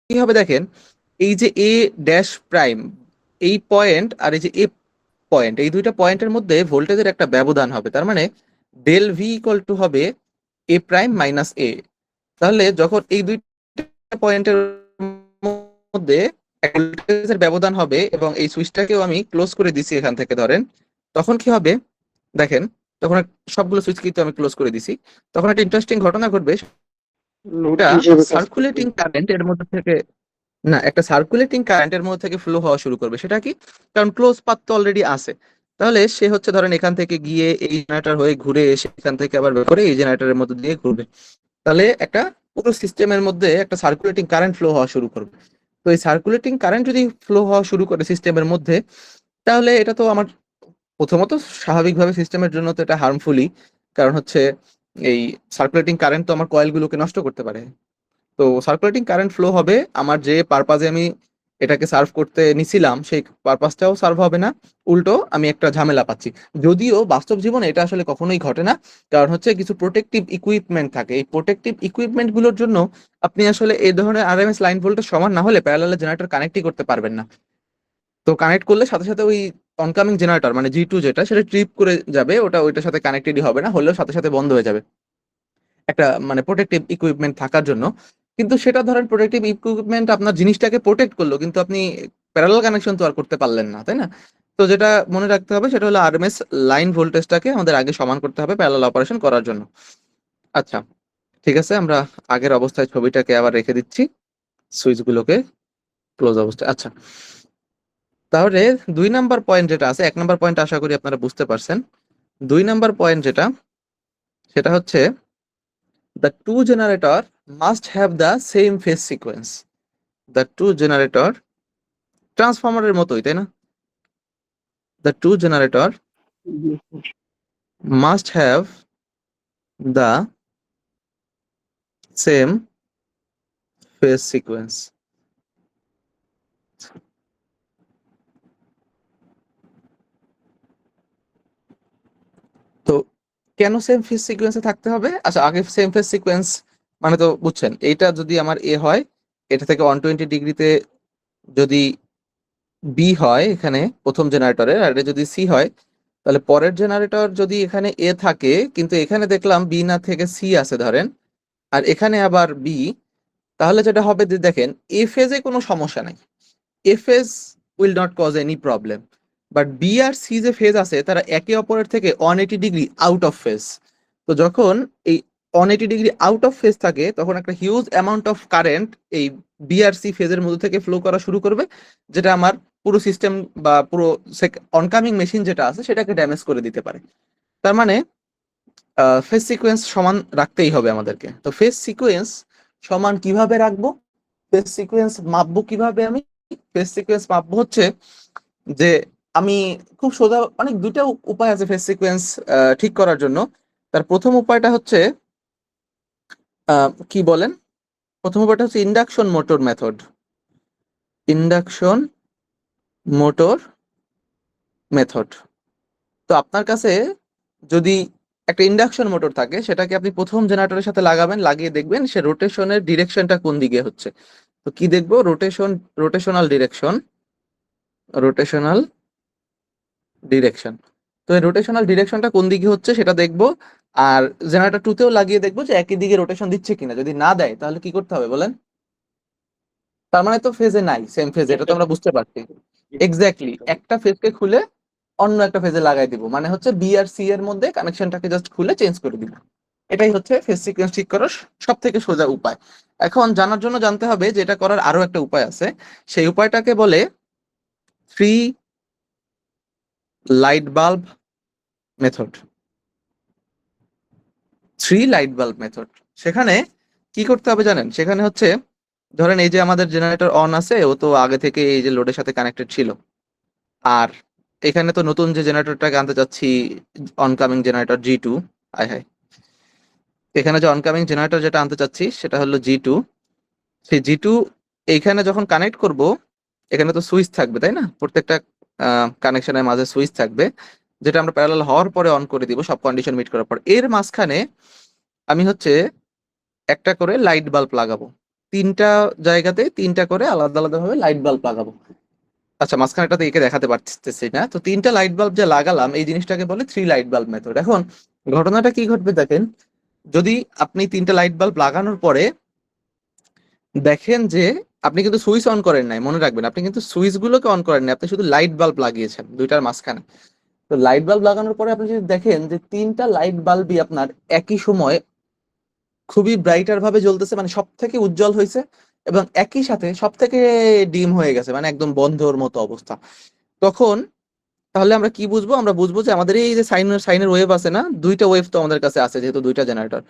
কি হবে দেখেন, এই যে এ ড্যাশ প্রাইম, এই পয়েন্ট আর এই যে এ পয়েন্ট, এই দুইটা পয়েন্টের মধ্যে ভোল্টেজের একটা ব্যবধান হবে। তার মানে ডেল ভি ইকুয়াল টু হবে এ প্রাইম মাইনাস এ। তাহলে যখন এই দুইটা পয়েন্টের মধ্যে ভোল্টেজের ব্যবধান হবে এবং এই সুইচটাকেও আমি ক্লোজ করে দিছি এখান থেকে ধরেন, তখন কি হবে দেখেন, তখন সবগুলো সুইচ কিন্তু আমি ক্লোজ করে দিছি, তখন একটা ইন্টারেস্টিং ঘটনা ঘটবে। লোড একটা হিসেবে কাজ করবে। সার্কুলেটিং কারেন্ট এর মধ্যে থেকে, না, একটা সার্কুলেটিং কারেন্টের মধ্যে থেকে ফ্লো হওয়া শুরু করবে। সেটা কি? কারণ ক্লোজ পাথ তো অলরেডি আছে। তাহলে সে হচ্ছে ধরেন এখান থেকে গিয়ে এই জেনারেটর হয়ে ঘুরে এসে এখান থেকে আবার বের করে এই জেনারেটরের মধ্যে দিয়ে ঘুরবে। তাহলে একটা পুরো সিস্টেমের মধ্যে একটা সার্কুলেটিং কারেন্ট ফ্লো হওয়া শুরু করবে। তো এই সার্কুলেটিং কারেন্ট যদি ফ্লো হওয়া শুরু করে সিস্টেমের মধ্যে, তাহলে এটা তো আমার প্রথমত স্বাভাবিকভাবে সিস্টেমের জন্য তো এটা হার্মফুলি। কারণ হচ্ছে এই সার্কুলেটিং কারেন্ট তো আমার কয়েলগুলোকে নষ্ট করতে পারে। তো সার্কুলেটিং কারেন্ট ফ্লো হবে, আমার যে পারপাজে আমি এটাকে সার্ভ করতে নিছিলাম সেই পারপাসটাও সার্ভ হবে না, উল্টো আমি একটা ঝামেলা পাচ্ছি। যদিও বাস্তব জীবনে এটা আসলে কখনোই ঘটে না, কারণ হচ্ছে কিছু প্রোটেকটিভ ইকুইপমেন্ট থাকে, এই প্রোটেকটিভ ইকুইপমেন্ট গুলোর জন্য আপনি আসলে এই ধরনের আরএমএস লাইন ভোল্টেজ সমান না হলে প্যারালালে জেনারেটর কানেক্টই করতে পারবেন না। তো কানেক্ট করলে সাথে সাথে ওই অনকামিং জেনারেটর মানে জি টু যেটা, সেটা ট্রিপ করে যাবে, ওটা ওইটার সাথে কানেক্টেডই হবে না, হলেও সাথে সাথে বন্ধ হয়ে যাবে একটা মানে প্রোটেকটিভ ইকুইপমেন্ট থাকার জন্য। কিন্তু সেটা ধরেন প্রোটেকটিভ ইকুইপমেন্ট আপনার জিনিসটাকে প্রোটেক্ট করলো, কিন্তু আপনি প্যারালাল কানেকশন তো আর করতে পারলেন না, তাই না? তো যেটা মনে রাখতে হবে সেটা হলো আরএমএস লাইন ভোল্টেজটাকে আমাদের আগে সমান করতে হবে প্যারালাল অপারেশন করার জন্য। আচ্ছা, ঠিক আছে, আমরা আগের অবস্থায় ছবিটাকে আবার রেখে দিচ্ছি, সুইচগুলোকে ক্লোজ অবস্থায়। আচ্ছা, তাহলে 2 নাম্বার পয়েন্ট যেটা আছে, 1 নাম্বার পয়েন্ট আশা করি আপনারা বুঝতে পারছেন। 2 নাম্বার পয়েন্ট যেটা, সেটা হচ্ছে the two generator must have the same phase sequence. The two generator ট্রান্সফরমারের মতোই, তাই না? The two generator must have the same phase sequence. তো কেন সেম ফেজ সিকোয়েন্সে থাকতে হবে? আচ্ছা, আগে সেম ফেজ সিকোয়েন্স মানে তো বুঝছেন, এইটা যদি আমার এ হয়, এটা থেকে 120 ডিগ্রিতে যদি বি হয় এখানে প্রথম জেনারেটরের, আর এটা যদি সি হয়, তাহলে পরের জেনারেটর যদি এখানে এ থাকে কিন্তু এখানে দেখলাম বি না থেকে সি আছে ধরেন, আর এখানে আবার বি, তাহলে যেটা হবে যে দেখেন এ ফেজে কোনো সমস্যা নাই, A phase will not cause any problem. But B আর সি যে ফেজ আছে তারা একে অপরের থেকে 180 ডিগ্রি আউট অফ ফেজ। তো যখন এই 180 ডিগ্রি আউট অফ ফেজ থাকে তখন একটা হিউজ অ্যামাউন্ট অফ কারেন্ট এই বি আর সি ফেজের মধ্যে থেকে ফ্লো করা শুরু করবে, যেটা আমার পুরো সিস্টেম বা পুরো অনকামিং মেশিন যেটা আছে সেটাকে ড্যামেজ করে দিতে পারে। তার মানে ফেজ সিকোয়েন্স সমান রাখতেই হবে আমাদেরকে। তো ফেজ সিকোয়েন্স সমান কিভাবে রাখবো? ফেজ সিকোয়েন্স মাপবো কিভাবে আমি? ফেজ সিকোয়েন্স মাপবো হচ্ছে যে আমি খুব সোজা, অনেক দুইটা উপায় আছে ফেজ সিকোয়েন্স ঠিক করার জন্য। তার প্রথম উপায়টা হচ্ছে কি বলেন, প্রথম উপায়টা হচ্ছে induction motor method. Induction motor method. তো আপনার কাছে যদি একটা ইন্ডাকশন মোটর থাকে, সেটাকে আপনি প্রথম জেনারেটরের সাথে লাগাবেন, লাগিয়ে দেখবেন সে রোটেশনের ডিরেকশনটা কোন দিকে হচ্ছে। তো কি দেখবো? Rotational direction, rotational direction. তো এই রোটেশনাল ডিরেকশনটা কোন দিকে হচ্ছে সেটা দেখবো। আর জেনারেটর টুতেও লাগিয়ে দেখবো যে একই দিকে রোটেশন দিচ্ছে কিনা। যদি না দেয় তাহলে কি করতে হবে বলেন? তার মানে তো ফেজে নাই, সেম ফেজে, এটা একটা তো আমরা বুঝতে পারছি। এক্স্যাক্টলি, একটা ফেজকে খুলে অন্য একটা ফেজে লাগাই দিব, মানে হচ্ছে বি আর সি এর মধ্যে কানেকশনটাকে জাস্ট খুলে চেঞ্জ করে দিব। এটাই হচ্ছে ফেজ সিকোয়েন্স ঠিক করার সব থেকে সোজা উপায়। এখন জানার জন্য জানতে হবে যে এটা করার আরো একটা উপায় আছে। সেই উপায়টাকে বলে three light bulb method. Three light bulb method. সেখানে কি করতে হবে জানেন? সেখানে হচ্ছে ধরেন এই যে আমাদের জেনারেটর অন আছে, ও তো আগে থেকে এই যে লোডের সাথে কানেক্টেড ছিল। আর এখানে তো নতুন যে জেনারেটরটাকে আনতে চাচ্ছি, অনকামিং জেনারেটর জি টু, আয় হায়, এখানে যে অনকামিং জেনারেটর যেটা আনতে চাচ্ছি সেটা হলো জি টু। সেই জি টু এইখানে যখন কানেক্ট করব, এখানে তো সুইচ থাকবে তাই না, প্রত্যেকটা কানেকশনের মাঝে সুইচ থাকবে, যেটা আমরা প্যারালাল হওয়ার পরে অন করে দিব সব কন্ডিশন মিট করার পর। এর মাঝখানে আমি হচ্ছে একটা করে লাইট বাল্ব লাগাবো। তিনটা জায়গাতে তিনটা করে আলাদা আলাদা ভাবে লাইট বাল্ব লাগাবো। আচ্ছা, মাঝখানেটাতে এঁকে দেখাতে পারতেছি না, তো তিনটা লাইট বাল্ব যে লাগালাম এই জিনিসটাকে বলে থ্রি লাইট বাল্ব মেথড। এখন ঘটনাটা কি ঘটবে দেখেন, যদি আপনি তিনটা লাইট বাল্ব লাগানোর পরে দেখেন যে আপনি কিন্তু সুইচ অন করেন নাই, মনে রাখবেন আপনি কিন্তু সুইচ গুলোকে অন করেন নাই, আপনি শুধু লাইট বাল্ব লাগিয়েছেন দুইটার মাঝখানে। তো লাইট বাল্ব লাগানোর পরে আপনি যদি দেখেন যে তিনটা লাইট বাল্বই আপনার একই সময় খুবই ব্রাইটার ভাবে জ্বলতেছে, মানে সব থেকে উজ্জ্বল হয়েছে, এবং একই সাথে সব থেকে ডিম হয়ে গেছে, মানে একদম বন্ধর মতো অবস্থা। তখন তাহলে আমরা কি বুঝবো? আমরা বুঝবো যে আমাদের এই যে সাইনের ওয়েভ আছে না, দুইটা ওয়েভ তো আমাদের কাছে আছে, যেহেতু দুইটা জেনারেটর,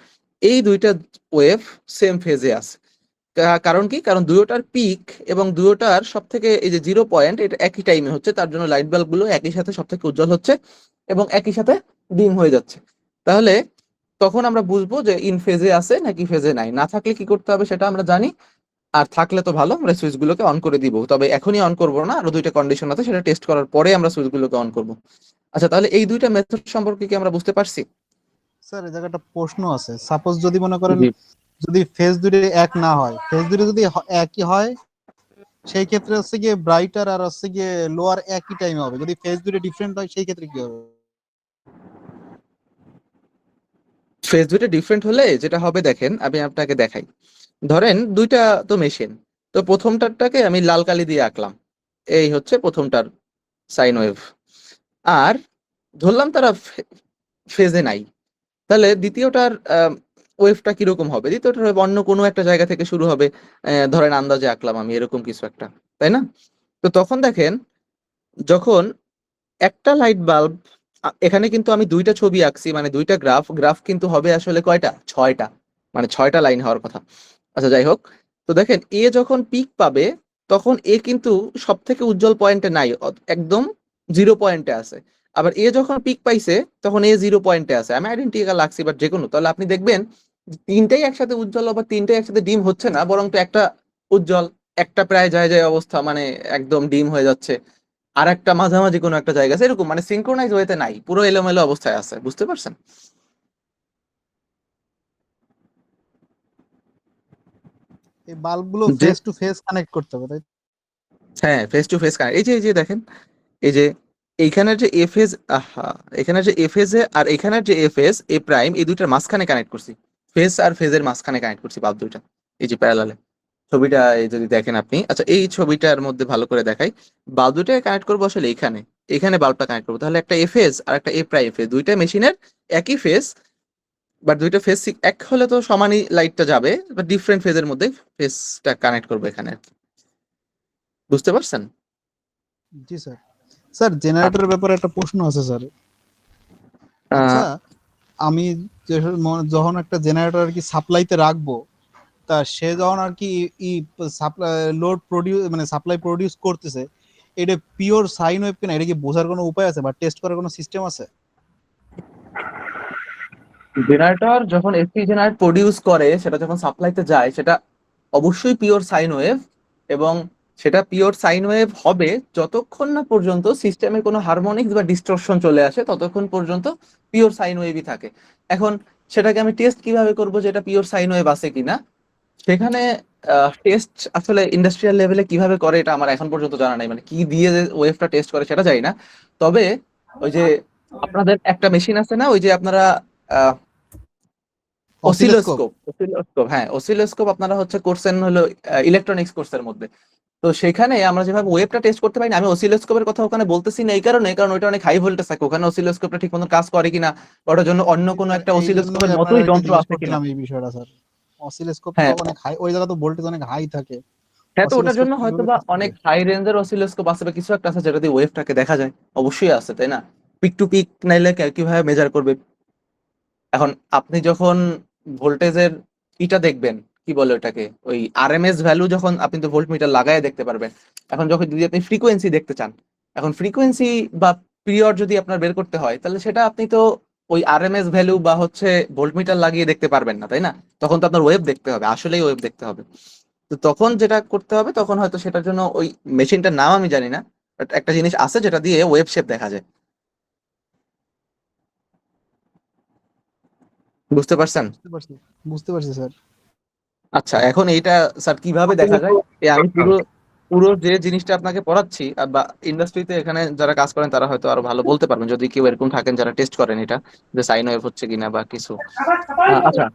এই দুইটা ওয়েভ সেম ফেজে আছে। কারণ কি? কারণ দুয়োটার পিক এবং দুয়োটার সব থেকে এই যে 0 পয়েন্ট এটা একই টাইমে হচ্ছে, তার জন্য লাইট বাল্ব গুলো একই সাথে সব থেকে উজ্জ্বল হচ্ছে এবং একই সাথে ডিম হয়ে যাচ্ছে। তাহলে তখন আমরা বুঝবো যে ইন ফেজে আছে নাকি ফেজে নাই। না থাকলে কি করতে হবে সেটা আমরা জানি, আর থাকলে তো ভালো, আমরা সুইচ গুলোকে অন করে দিব। তবে এখনই অন করবো না, আরো দুইটা কন্ডিশন আছে, সেটা টেস্ট করার পরে আমরা সুইচ গুলোকে অন করবো। আচ্ছা, তাহলে এই দুইটা মেথড সম্পর্কে কি আমরা বুঝতে পারছি? স্যার এই জায়গাটা প্রশ্ন আছে, সাপোজ যদি মনে করেন জি। যদি ফেজ দুটি এক না হয়, ফেজ দুটি যদি একই হয়, সেই ক্ষেত্রে হচ্ছে গিয়ে ব্রাইটার আর হচ্ছে গিয়ে লোয়ার একই টাইমে হবে। যদি ফেজ দুটি ডিফারেন্ট হয় সেই ক্ষেত্রে কি হবে? ফেজ দুইটা ডিফারেন্ট হলে যেটা হবে দেখেন, আমি আপনাকে দেখাই। ধরেন দুইটা তো মেশিন, তো প্রথমটারটাকে আমি লাল কালি দিয়ে আঁকলাম, এই হচ্ছে প্রথমটার সাইন ওয়েভ। আর ধরলাম তারা ফেজে নাই, তাহলে দ্বিতীয়টার ওয়েভটা কিরকম হবে? দ্বিতীয়টার wave অন্য কোনো একটা জায়গা থেকে শুরু হবে, ধরেন আন্দাজে আঁকলাম আমি এরকম কিছু একটা, তাই না? তো তখন দেখেন, যখন একটা লাইট বাল্ব, এখানে কিন্তু আমি দুইটা ছবি আঁকছি, মানে দুইটা গ্রাফ, গ্রাফ কিন্তু হবে আসলে কয়টা? ছয়টা, মানে ছয়টা লাইন হওয়ার কথা। আচ্ছা, যাই হোক। তো দেখেন এ যখন পিক পাবে, তখন এ কিন্তু সব থেকে উজ্জ্বল পয়েন্টে নাই, একদম 0 পয়েন্টে আছে। আবার এ যখন পিক পাইছে, তখন এ 0 পয়েন্টে আছে। আমি আইডেন্টিক্যাল লাগছি বাট যে কোনো, তাহলে আপনি দেখবেন যে তিনটাই একসাথে উজ্জ্বল, আবার তিনটাই একসাথে ডিম হচ্ছে না, বরং তো একটা উজ্জ্বল, একটা প্রায় যায় যায় অবস্থা, মানে একদম ডিম হয়ে যাচ্ছে, আর একটা মাঝামাঝি কোনো একটা জায়গা আছে, এরকম মানে সিঙ্ক্রোনাইজ ওয়েতে নাই, পুরো এলোমেলো অবস্থায় আছে। বুঝতে পারছেন? এই বাল্বগুলো যে ফেস টু ফেস কানেক্ট করতে হবে, তাই? হ্যাঁ, ফেস টু ফেস কানেক্ট। এই যে দেখেন, এই যে এইখানের যে এফএস, আহা, এখানের যে এফএস এ আর এখানের যে এফএস এ প্রাইম, এই দুইটার মাঝখানে কানেক্ট করছি, ফেস আর ফেজের মাঝখানে কানেক্ট করছি বাল্ব দুইটা, এই যে প্যারালালে। ছবিটা এই যদি দেখেন আপনি, আচ্ছা এই ছবিটার মধ্যে ভালো করে দেখাই, বাল্ব দুইটাকে কানেক্ট করবো আসলে এখানে, এখানে বাল্বটা কানেক্ট করবো, তাহলে একটা এফএস আর একটা এ প্রাইম ফেজ, দুইটা মেশিনের একই ফেজ, বাট দুইটা ফেজ এক হলে তো সমানই লাইটটা যাবে, বাট ডিফারেন্ট ফেজের মধ্যে ফেজটা কানেক্ট করবো এখানে আর কি। বুঝতে পারছেন? জি স্যার। স্যার জেনারেটরের ব্যাপারে একটা প্রশ্ন আছে স্যার। আহ আচ্ছা, আমি যখন একটা জেনারেটর আর কি সাপ্লাইতে রাখবো, তা সে যখন আর কি সাপ্লাই লোড প্রডিউস মানে সাপ্লাই প্রডিউস করতেছে, এটা পিওর সাইন ওয়েভ কিনা, এটা কি বোঝার কোনো উপায় আছে বা টেস্ট করার কোনো সিস্টেম আছে? জেনারেটর যখন এসি জেনারেট প্রডিউস করে, সেটা যখন সাপ্লাইতে যায়, সেটা অবশ্যই পিওর সাইন ওয়েভ, এবং সেটা পিওর সাইন ওয়েভ হবে যতক্ষণ না পর্যন্ত সিস্টেমে কোনো হারমোনিক্স বা ডিস্টরশন চলে আসে, ততক্ষণ পর্যন্ত পিওর সাইন ওয়েভই থাকে। এখন সেটাকে আমি টেস্ট কিভাবে করব যে এটা পিওর সাইন ওয়েভ আছে কিনা? সেখানে টেস্ট আসলে ইন্ডাস্ট্রিয়াল লেভেলে কিভাবে করে এটা আমার এখন পর্যন্ত জানা নাই, মানে কি দিয়ে ওয়েভটা টেস্ট করে সেটা জানি না। তবে ওই যে আপনাদের একটা মেশিন আছে না, ওই যে আপনারা অসিলোস্কোপ। অসিলোস্কোপ, অসিলোস্কোপ, হ্যাঁ অসিলোস্কোপ আপনারা হচ্ছে করছেন হলো ইলেকট্রনিক্স কোর্সের মধ্যে। তো সেখানে আমরা যেভাবে ওয়েবটা টেস্ট করতে পারি না, আমি অসিলোস্কোপের কথা ওখানে বলতেছি না এই কারণে, কারণ ওইটা অনেক হাই ভোল্টেজ থাকে, ওখানে অসিলোস্কোপটা ঠিক মতো কাজ করে কিনা, বা ওটার জন্য অন্য জি কোনো স্যার, একটা এই জন্যই অসিলোস্কোপের আপনার মতোই আর কি যন্ত্র জিজ্ঞেস আছে কিনা। করছিলাম এই বিষয়টা স্যার। অসিলোস্কোপ তো হ্যাঁ, অনেক হাই, ওই জায়গা তো ভোল্টেজ অনেক হাই থাকে। হ্যাঁ, তো ওটার অসিলোস্কোপ জন্য হয়তো কিভাবে বা কাজ অনেক করবে? হাই রেঞ্জের অসিলোস্কোপ আছে বা কিছু একটা আছে যেটা দিয়ে ওয়েভটাকে দেখা যায়। অবশ্যই আছে, তাই না? পিক টু পিক নাইলে কিভাবে মেজার করবে? এখন আপনি যখন ভোল্টেজের ইটা দেখবেন, কি বলে ওটাকে, ওই আরএমএস ভ্যালু, যখন আপনি তো ভোল্ট মিটার লাগায় দেখতে পারবেন। এখন যখন যদি আপনি ফ্রিকোয়েন্সি দেখতে চান, এখন ফ্রিকোয়েন্সি বা পিরিয়ড যদি আপনার বের করতে হয়, তাহলে সেটা আপনি তো ওই আরএমএস ভ্যালু বা হচ্ছে ভোল্ট মিটার লাগিয়ে দেখতে পারবেন না, তাই না? তখন তো আপনার ওয়েভ দেখতে হবে, আসলেই ওয়েভ দেখতে হবে। তো তখন যেটা করতে হবে, তখন হয়তো সেটার জন্য ওই মেশিনটার নাম আমি জানি না, বাট একটা জিনিস আছে যেটা দিয়ে ওয়েভ শেপ দেখা যায়। বুঝতে পারছেন? বুঝতে পারছি, বুঝতে পারছি স্যার। আচ্ছা, এখন এইটা স্যার কিভাবে দেখা যায়? আমি পুরো পুরো যে জিনিসটা আপনাকে পড়াচ্ছি বা ইন্ডাস্ট্রিতে এখানে যারা কাজ করেন তারা হয়তো আরো ভালো বলতে পারবেন, যদি কেউ এরকম থাকেন যারা টেস্ট করেন এটা, যে সাইন ওয়েভ হচ্ছে কিনা বা কিছু। আচ্ছা,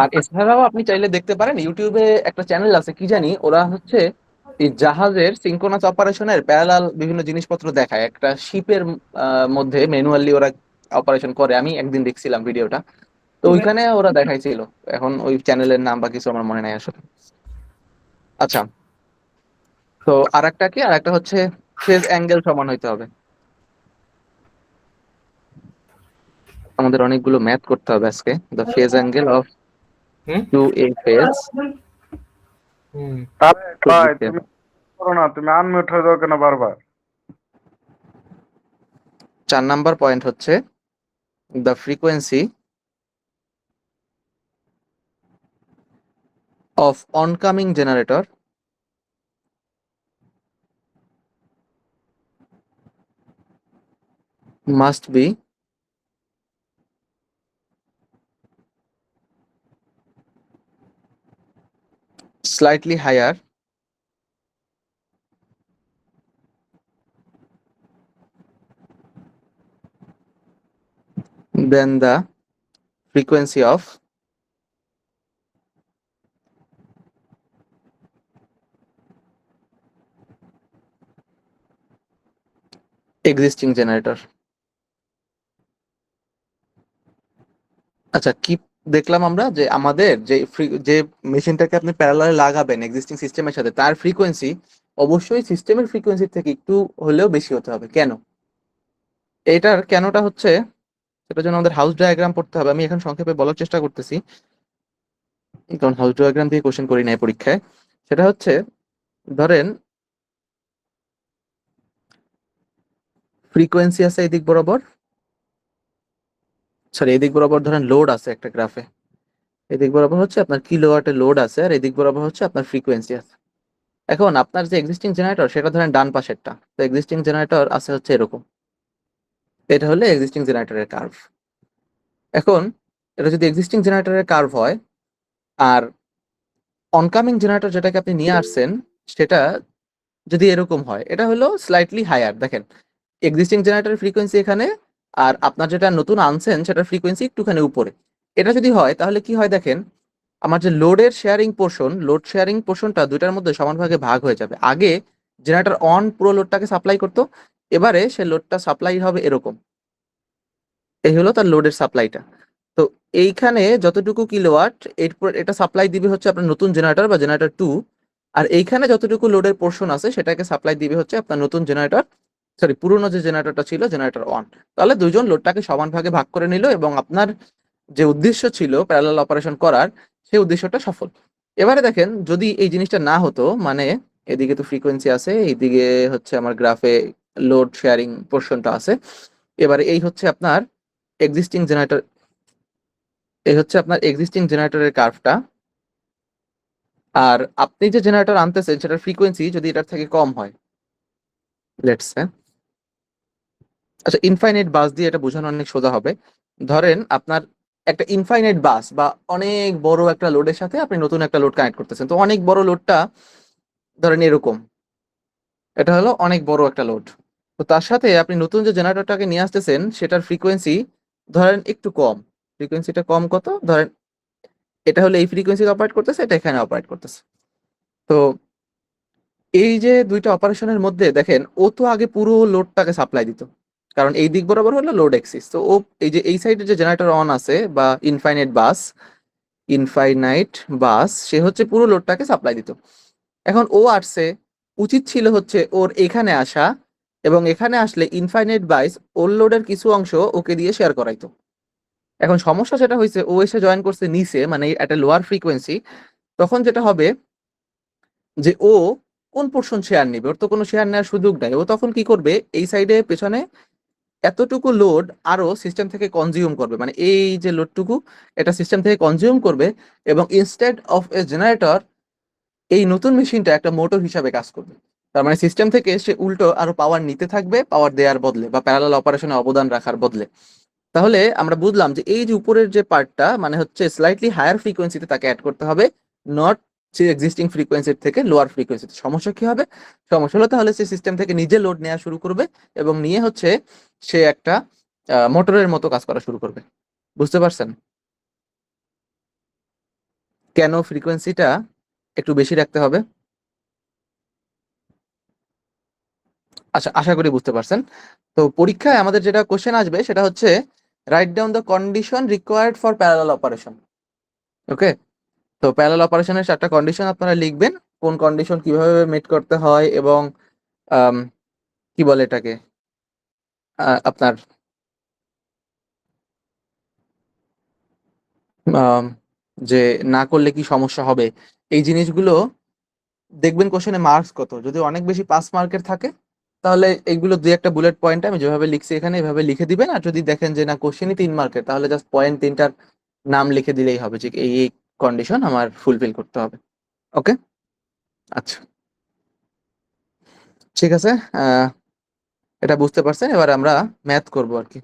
আর এছাড়াও আপনি চাইলে দেখতে পারেন ইউটিউবে একটা চ্যানেল আছে, কি জানি ওরা হচ্ছে এই জাহাজের সিনক্রোনাস অপারেশনের প্যারালাল বিভিন্ন জিনিসপত্র দেখায়, একটা শিপের মধ্যে ম্যানুয়ালি ওরা অপারেশন করে। আমি একদিন দেখছিলাম ভিডিওটা, তো ওইখানে ওরা দেখাইছিল। এখন ওই চ্যানেলের নাম বা কিছু আমার মনে নাই আসলে। আচ্ছা, তো আর একটা হচ্ছে ফেজ অ্যাঙ্গেল সমান হইতে হবে। আমাদের অনেকগুলো ম্যাথ করতে হবে আজকে। The phase angle of hmm to A phase hmm তাহলে শুড বি ভাই সেম। তুমি করো না, তুমি আনমিউট হয়ে যাও কেন বারবার? 4 নাম্বার পয়েন্ট হচ্ছে the frequency of oncoming generator must be slightly higher than the frequency of existing generator। আচ্ছা, কি দেখলাম আমরা? যে আমাদের যে মেশিনটাকে আপনি প্যারালালে লাগাবেন এক্সিস্টিং সিস্টেমের সাথে, তার ফ্রিকোয়েন্সি অবশ্যই সিস্টেমের ফ্রিকোয়েন্সি থেকে একটু হলেও বেশি হতে হবে। কেন? এইটার কেনটা হচ্ছে, সেটার জন্য আমাদের হাউস ডায়াগ্রাম পড়তে হবে। আমি এখন সংক্ষেপে বলার চেষ্টা করতেছি, কারণ হাউস ডায়াগ্রাম দিয়ে কোশ্চেন করি নাই পরীক্ষায়। সেটা হচ্ছে, ধরেন ফ্রিকোয়েন্সি আছে এদিক বরাবর, সরি এদিক বরাবর ধরেন লোড আছে একটা গ্রাফে, এদিক বরাবর হচ্ছে আপনার কিলোওয়াটের লোড আছে, আর এদিক বরাবর হচ্ছে আপনার ফ্রিকোয়েন্সি আছে। এখন আপনার যে এক্সিস্টিং জেনারেটর সেটা ধরেন ডান পাশেরটা, তো এক্সিস্টিং জেনারেটর আছে হচ্ছে এরকম, এটা হলে এক্সিস্টিং জেনারেটরের কার্ভ। এখন এটা যদি এক্সিস্টিং জেনারেটরের কার্ভ হয়, আর অনকামিং জেনারেটর যেটাকে আপনি নিয়ে আসছেন সেটা যদি এরকম হয়, এটা হলো স্লাইটলি হায়ার। দেখেন, এক্সিস্টিং জেনারেটরের ফ্রিকোয়েন্সি এখানে, আর আপনার যেটা নতুন আনছেন সেটার ফ্রিকোয়েন্সি একটুখানি উপরে। এটা যদি হয় তাহলে কি হয় দেখেন, আমার যে লোড শেয়ারিং পোর্শনটা দুইটার মধ্যে সমানভাগে ভাগ হয়ে যাবে। আগে জেনারেটর অন পুরো লোডটাকে সাপ্লাই করতো, এবারে সে লোডটা সাপ্লাই হবে এরকম। এই হলো তার লোডের সাপ্লাইটা। তো এইখানে যতটুকু কিলোওয়াট, এরপর এটা সাপ্লাই দিবে হচ্ছে আপনার নতুন জেনারেটর বা জেনারেটর টু, আর এইখানে যতটুকু লোডের পোর্শন আছে সেটাকে সাপ্লাই দিবে হচ্ছে আপনার নতুন জেনারেটর, সরি পুরোনো যে জেনারেটরটা ছিল জেনারেটর ওয়ান। তাহলে দুইজন লোডটাকে সমান ভাগে ভাগ করে নিল, এবং আপনার যে উদ্দেশ্য ছিল প্যারালাল অপারেশন করার, সেই উদ্দেশ্যটা সফল। এবারে দেখেন, যদি এই জিনিসটা না হতো, মানে এদিকে তো ফ্রিকোয়েন্সি আছে, এইদিকে হচ্ছে আমার গ্রাফে লোড শেয়ারিং পোর্শনটা আছে, এবারে এক্সিস্টিং জেনারেটর এই হচ্ছে আপনার এক্সিস্টিং জেনারেটরের কার্ভটা, আর আপনি যে জেনারেটর আনতেছেন সেটার ফ্রিকোয়েন্সি যদি এটার থেকে কম হয়, লেটস সে, আচ্ছা ইনফাইনাইট বাস দিয়ে এটা বোঝানো অনেক সোজা হবে। ধরেন আপনার একটা ইনফাইনাইট বাস বা অনেক বড় একটা লোডের সাথে আপনি নতুন একটা লোড কানেক্ট করতেছেন। তো অনেক বড় লোডটা ধরেন এরকম, এটা হলো অনেক বড় একটা লোড। তো তার সাথে আপনি নতুন যে জেনারেটরটাকে নিয়ে আসতেছেন সেটার ফ্রিকোয়েন্সি ধরেন একটু কম। ফ্রিকোয়েন্সিটা কম কত? ধরেন এটা হলো এই ফ্রিকোয়েন্সিতে অপারেট করতেছে, এটা এখানে অপারেট করতেছে। তো এই যে দুইটা অপারেশনের মধ্যে দেখেন, ও তো আগে পুরো লোডটাকে সাপ্লাই দিত, কারণ এই দিক বরাবর হলো লোড এক্সিস। তো ও এই যে এই সাইডে যে জেনারেটর অন আছে বা ইনফাইনাইট বাস, সে হচ্ছে পুরো লোডটাকে সাপ্লাই দিত। এখন ও আসছে, উচিত ছিল হচ্ছে ওর এখানে আসা, এবং এখানে আসলে ইনফাইনাইট বাইস ওর লোডের কিছু অংশ ওকে দিয়ে শেয়ার করাইতো। এখন সমস্যা যেটা হয়েছে, ও এসে জয়েন করছে নিচে, মানে একটা লোয়ার ফ্রিকোয়েন্সি। তখন যেটা হবে যে ও কোন পোর্শন শেয়ার নিবে? ওর তো কোনো শেয়ার নেওয়ার সুযোগ নাই। ও তখন কি করবে, এই সাইডে পেছনে এতটুকু লোড আরো সিস্টেম থেকে কনজিউম করবে, মানে এই যে লোডটুকু এটা সিস্টেম থেকে কনজিউম করবে, এবং ইনস্টেড অফ এ জেনারেটর এই নতুন মেশিনটা একটা মোটর হিসাবে কাজ করবে। তার মানে সিস্টেম থেকে সে উল্টো আরো পাওয়ার নিতে থাকবে, পাওয়ার দেওয়ার বদলে বা প্যারালাল অপারেশনে অবদান রাখার বদলে। তাহলে আমরা বুঝলাম যে এই যে উপরের যে পার্টটা, মানে হচ্ছে স্লাইটলি হায়ার ফ্রিকোয়েন্সিতে তাকে অ্যাড করতে হবে, নট যে এক্সিস্টিং ফ্রিকোয়েন্সির থেকে লোয়ার ফ্রিকোয়েন্সিতে। সমস্যা কি হবে? সমস্যা হলো তাহলে সে সিস্টেম থেকে নিজে লোড নেওয়া শুরু করবে এবং নিয়ে হচ্ছে সে একটা মোটরের মতো কাজ করা শুরু করবে। বুঝতে পারছেন কেন ফ্রিকোয়েন্সিটা একটু বেশি রাখতে হবে? আচ্ছা, আশা করি বুঝতে পারছেন। তো পরীক্ষায় আমাদের যেটা কোশ্চেন আসবে সেটা হচ্ছে write down the condition required for parallel operation. Okay, তো প্যারালাল অপারেশনের 4টা কন্ডিশন আপনারা লিখবেন, কোন কন্ডিশন কিভাবে মেট করতে হয় এবং আম, কি বলে এটাকে আপনার আম, যে না করলে কি সমস্যা হবে এই জিনিসগুলো দেখবেন। কোশ্চেনে মার্কস কত, যদি অনেক বেশি 5 মার্কের থাকে তাহলে এইগুলো দুই একটা বুলেট পয়েন্ট আমি যেভাবে লিখছি এখানে এভাবে লিখে দিবেন। আর যদি দেখেন যে না কোশ্চেনই 3 মার্কের তাহলে জাস্ট পয়েন্ট তিনটার নাম লিখে দিলেই হবে যে এই এই কন্ডিশন আমার ফুলফিল করতে হবে। ওকে, আচ্ছা, ঠিক আছে। এটা বুঝতে পারছেন। এবার আমরা ম্যাথ করব আর কি।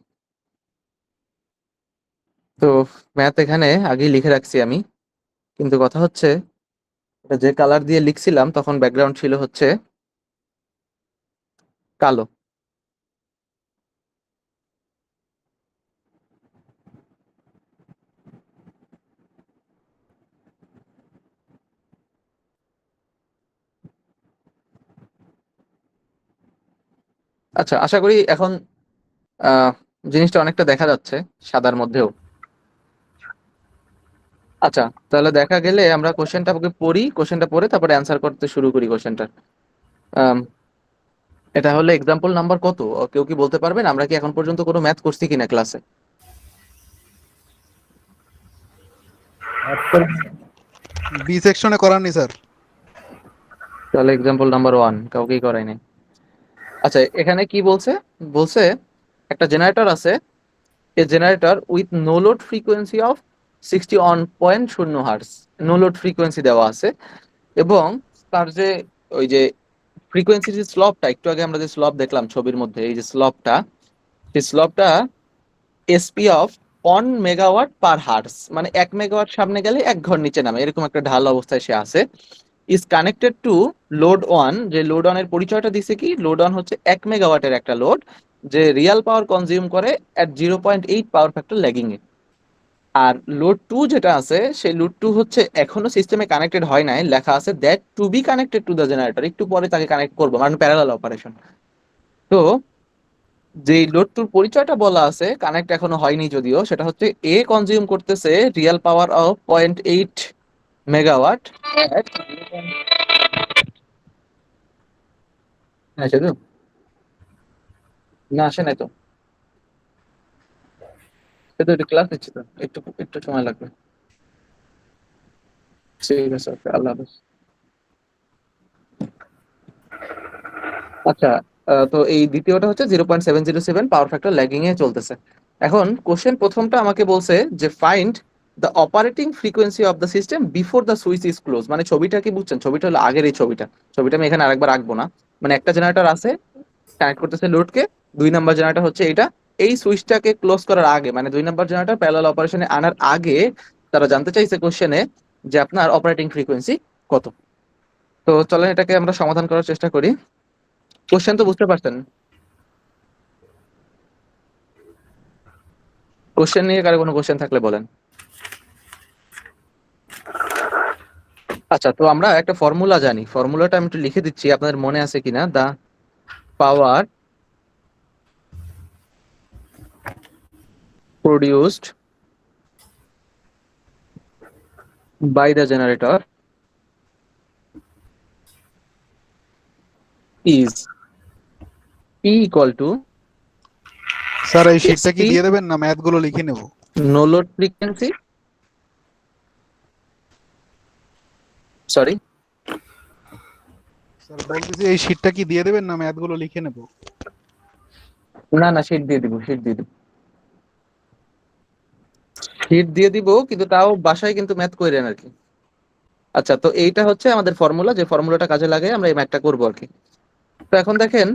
তো ম্যাথ এখানে আগেই লিখে রাখছি আমি, কিন্তু কথা হচ্ছে এটা যে কালার দিয়ে লিখছিলাম তখন ব্যাকগ্রাউন্ড ছিল হচ্ছে কালো। আচ্ছা, আশা করি এখন আহ জিনিসটা অনেকটা দেখা যাচ্ছে সাদার মধ্যেও। আচ্ছা, তাহলে দেখা গেলে আমরা কোশ্চেনটা পড়ি, কোশ্চেনটা পড়ে তারপরে অ্যান্সার করতে শুরু করি কোশ্চেনটা। এটা হলো এক্সাম্পল নাম্বার কত? কেউ কি বলতে পারবেন আমরা কি এখন পর্যন্ত কোনো ম্যাথ করছি কিনা ক্লাসে? বি সেকশনে করাননি স্যার। তাহলে এক্সাম্পল নাম্বার 1 কাউকেই করাই নাই। আচ্ছা, এখানে কি বলছে? বলছে একটা জেনারেটর আছে, A generator with no load frequency of 61.0 hertz. No load frequency দেওয়া আছে এবং তার যে ওই যে ফ্রিকোয়েন্সির যে স্লপটা, একটু আগে আমরা যে স্লপ দেখলাম ছবির মধ্যে, এই যে স্লপটা, সেই স্লপটা SP of 1 megawatt per hertz, মানে 1 মেগাওয়াট সামনে গেলে 1 ঘর নিচে নামে, এরকম একটা ঢাল অবস্থায় সে আছে। Is connected to load 1। যে লোড 1 এর পরিচয়টা দিছে কি, লোড 1 হচ্ছে 1 মেগাওয়াটের একটা লোড যে রিয়েল পাওয়ার কনজিউম করে এট 0.8 পাওয়ার ফ্যাক্টর ল্যাগিং এ। আর লোড 2 যেটা আছে সেই লোড 2 হচ্ছে এখনো সিস্টেমে কানেক্টেড হয় নাই, লেখা আছে that to be connected to the generator, একটু পরে তাকে কানেক্ট করবো, মানে প্যারালাল অপারেশন। তো যে লোড 2 পরিচয়টা বলা আছে কানেক্ট এখনো হয়নি যদিও, সেটা হচ্ছে এ কনজিউম করতেছে রিয়েল পাওয়ার অফ 0.8 মেগাওয়াট। হ্যাঁ, সেটা না আসে নাই তো, সে তো একটু ক্লাস নিচ্ছে তো, একটু একটু সময় লাগবে। ঠিক আছে, ওকে, আল্লাহ হাফেজ। আচ্ছা, তো এই দ্বিতীয়টা হচ্ছে 0.707 পাওয়ার ফ্যাক্টর ল্যাগিং এ চলতেছে। এখন কোশ্চেন প্রথমটা আমাকে বলছে যে find the operating frequency of the system before the switch is close. মানে ছবিটা কি বুঝছেন? ছবিটা হলো আগের এই ছবিটা, ছবিটা আমি এখানে আরেকবার আঁকবো না। মানে একটা জেনারেটর আছে, কানেক্ট করতেছে লোডকে, 2 নাম্বার জেনারেটর হচ্ছে এটা, এই সুইচটাকে ক্লোজ করার আগে মানে 2 নাম্বার জেনারেটর প্যারালাল অপারেশনে আনার আগে তারা জানতে চাইছে কোশ্চেনে যে আপনার অপারেটিং ফ্রিকোয়েন্সি কত। তো চলেন এটাকে আমরা সমাধান করার চেষ্টা করি। কোশ্চেন তো বুঝতে পারছেন? কোশ্চেন নিয়ে কারো কোনো কোশ্চেন থাকলে বলেন। আচ্ছা, তো আমরা একটা ফর্মুলা জানি, ফর্মুলাটা আমি একটু লিখে দিচ্ছি, আপনাদের মনে আছে কিনা। The power produced by the generator is P equal to sir এই শীটটা কি SP দিয়ে দেবেন না ম্যাথ গুলো লিখে নেব? No load frequency, sorry sir বলতেছি এই শীটটা কি দিয়ে দেবেন না ম্যাথ গুলো লিখে নেব? না না, শীট দিয়ে দিব, শীট দিয়ে দিব, শীট দিয়ে দিব, কিন্তু তাও বাসায় কিন্তু ম্যাথ করেন আর কি। আচ্ছা, তো এইটা হচ্ছে আমাদের ফর্মুলা, যে ফর্মুলাটা কাজে লাগাই আমরা এই ম্যাথটা করবো আর কি। তো এখন দেখেন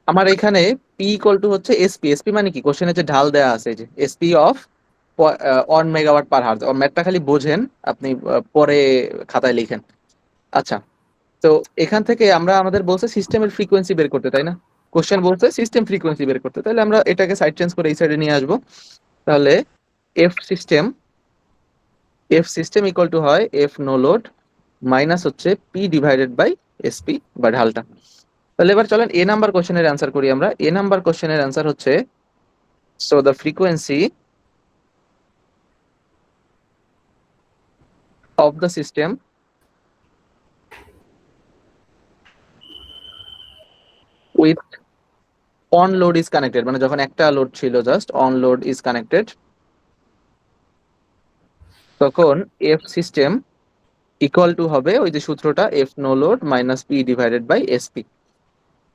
আমার এখানে পি ইকুয়াল টু হচ্ছে এসপি। এসপি মানে কি? কোশ্চেনে যে ঢাল দেয়া আছে, যে SP of 1 megawatt per hertz. ম্যাথটা খালি বোঝেন, আপনি পরে খাতায় লিখেন। আচ্ছা, তো এখান থেকে আমরা আমাদের বলছে সিস্টেমের ফ্রিকোয়েন্সি বের করতে, তাই না? কোশ্চেন বলছে সিস্টেম ফ্রিকোয়েন্সি বের করতে, তাহলে আমরা এটাকে সাইড চেঞ্জ করে এই সাইডে নিয়ে আসবো। তাহলে এফ সিস্টেম ইকুয়াল টু হয় এফ নো লোড মাইনাস হচ্ছে পি ডিভাইডেড বাই এসপি বা ঢালটা। তাহলে এবার চলেন এ নাম্বার কোশ্চেনের অ্যান্সার করি আমরা। এ নাম্বার কোশ্চেনের অ্যান্সার হচ্ছে, so the frequency of the system with on load is connected, মানে যখন একটা লোড ছিল just on load is connected, তখন এফ সিস্টেম ইকুয়াল টু হবে ওই যে সূত্রটা F no load minus P divided by SP.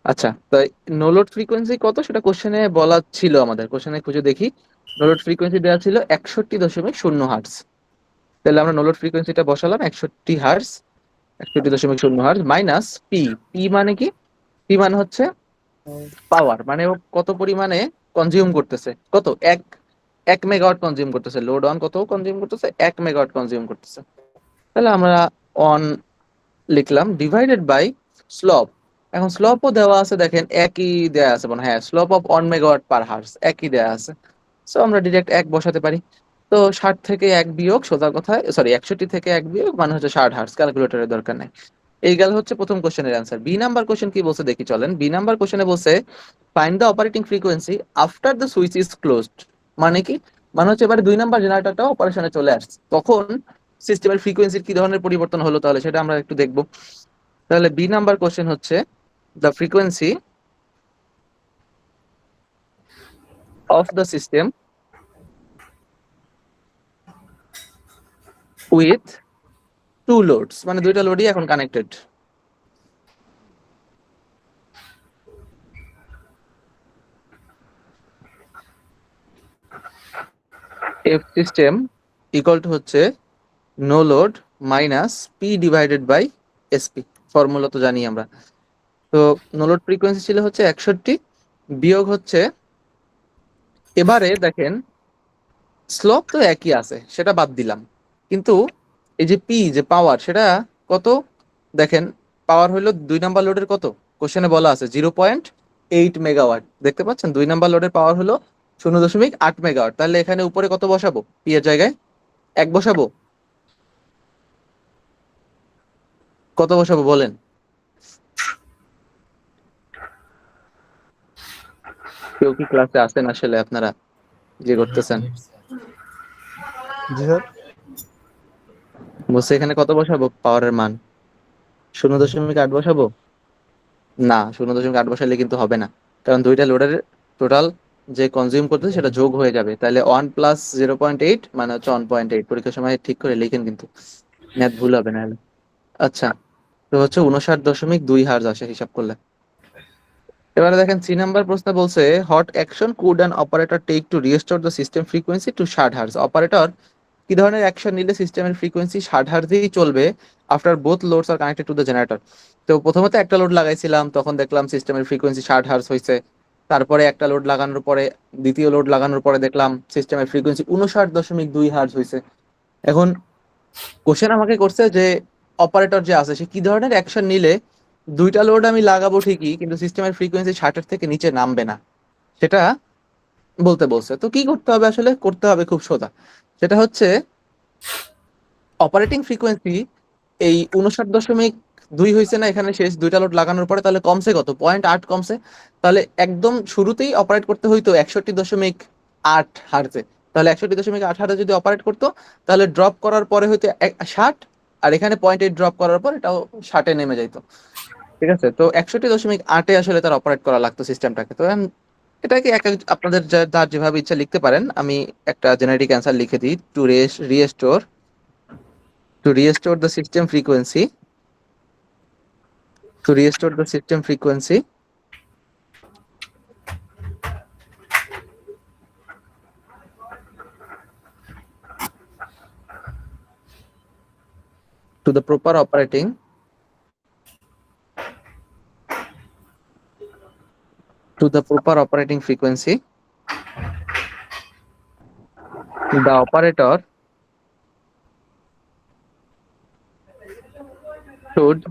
আচ্ছা, তাই নো লোড ফ্রিকোয়েন্সি কত সেটা কোশ্চেনে বলা ছিল, আমাদের কোশ্চেনে খুঁজে দেখি। নো লোড ফ্রিকোয়েন্সি দেওয়া ছিল 61.0 হার্টজ। তাহলে আমরা নো লোড ফ্রিকোয়েন্সিটা বসালাম 61 hertz, 61.0 hertz minus P. P মানে কি? পি মানে হচ্ছে পাওয়ার, মানে ও কত পরিমাণে কনজিউম করতেছে, কত এক 1 মেগাওয়াট কনজিউম করতেছে। লোড অন কত কনজিউম করতেছে? 1 মেগাওয়াট কনজিউম করতেছে। তাহলে আমরা অন লিখলাম ডিভাইডেড বাই স্লপ। এখন স্লপও দেওয়া আছে, দেখেন একই দেওয়া আছে, মানে হ্যাঁ slope of 1 megawatt per hertz একই দেওয়া আছে। সো আমরা ডিরেক্ট 1 বসাতে পারি। তো 60 থেকে 1 বিয়োগ, সোজা কথায় সরি 61 থেকে 1 বিয়োগ মানে হচ্ছে 60 হার্স, ক্যালকুলেটরের দরকার নেই। এই গেল হচ্ছে প্রথম কোশ্চেনের অ্যান্সার। বি নাম্বার কোশ্চেন কি বলছে দেখি চলেন। বি নাম্বার কোশ্চেনে বলছে find the operating frequency after the switch is closed. মানে কি? মানে হচ্ছে এবারে 2 নাম্বার জেনারেটরটা অপারেশনে চলে আসছে, তখন সিস্টেমের ফ্রিকোয়েন্সির কি ধরনের পরিবর্তন হলো, তাহলে সেটা আমরা একটু দেখবো। তাহলে বি নাম্বার কোশ্চেন হচ্ছে the frequency of the system with two loads, মানে দুইটা লোডই এখন connected. F system equal to হচ্ছে no load minus P divided by SP, formula তো জানি আমরা। তো নো লোড ফ্রিকোয়েন্সি ছিল হচ্ছে 61, বিয়োগ হচ্ছে, এবারে দেখেন স্লোপ তো একই আছে, সেটা বাদ দিলাম, কিন্তু এই যে পি যে পাওয়ার সেটা কত, দেখেন পাওয়ার হলো 2 নাম্বার লোডের কত, কোশ্চেনে বলা আছে 0.8 মেগাওয়াট। দেখতে পাচ্ছেন 2 নাম্বার লোডের পাওয়ার হলো 0.8 মেগাওয়াট। তাহলে এখানে উপরে কত বসাবো? পি এর জায়গায় 1 বসাবো। কত বসাবো বলেন? কেউ কি ক্লাসে আসেন আসলে আপনারা যে করতেছেন? জি স্যার। বলছে এখানে কত বসাবো পাওয়ারের মান? 0.8 বসাবো? না, 0.8 বসালে কিন্তু হবে না, কারণ দুইটা লোডের টোটাল যে কনজিউম করতেছে সেটা যোগ হয়ে যাবে। তাহলে 1 + 0.8 মানে হচ্ছে 1.8। পরীক্ষার সময় ঠিক করে লিখেন কিন্তু, ম্যাথ ভুল হবে না। আচ্ছা, তো হচ্ছে 59.2 হার্জ আসে হিসাব করলে। এবারে দেখেন সি নাম্বার প্রশ্ন বলছে what action could an operator take to restore the system frequency to 60 hertz. Operator কি ধরনের অ্যাকশন নিলে সিস্টেমের ফ্রিকোয়েন্সি 60 হার্জেই চলবে after both loads are connected to the generator. তো প্রথমত একটা লোড লাগাইছিলাম, তখন দেখলাম সিস্টেমের ফ্রিকোয়েন্সি 60 হার্জ হয়েছে। তারপরে একটা লোড লাগানোর পরে, দ্বিতীয় লোড লাগানোর পরে দেখলাম সিস্টেমের ফ্রিকোয়েন্সি 59.2 হার্জ হয়েছে। এখন কোশ্চেন আমাকে করছে যে অপারেটর যে আছে সে কি ধরনের অ্যাকশন নিলে দুইটা লোড আমি লাগাবো ঠিকই কিন্তু সিস্টেমের ফ্রিকোয়েন্সি 60-এর থেকে নিচে নামবে না, সেটা বলতে বলছে। তো কি করতে হবে? আসলে করতে হবে খুব সোজা, সেটা হচ্ছে অপারেটিং ফ্রিকোয়েন্সি এই 59.2 হয়েছে না এখানে শেষ দুইটা লোড লাগানোর পরে, তাহলে কমছে কত? 0.8 কমছে। তাহলে একদম শুরুতেই অপারেট করতে হইতো 61.8 হার্জে। তাহলে 61.8 হার্জে যদি অপারেট করতো তাহলে ড্রপ করার পরে হইতো 60, আর এখানে 0.8 ড্রপ করার পর এটাও 60-এ নেমে যাইতো। ঠিক আছে, তো 61.8-এ আসলে তার অপারেট করা লাগতো সিস্টেমটাকে। তো এটাকে আপনাদের যার যেভাবে ইচ্ছা লিখতে পারেন। আমি একটা জেনারিক অ্যান্সার লিখে দিই, two restore the system frequency to restore the system frequency to the proper operating frequency The operator should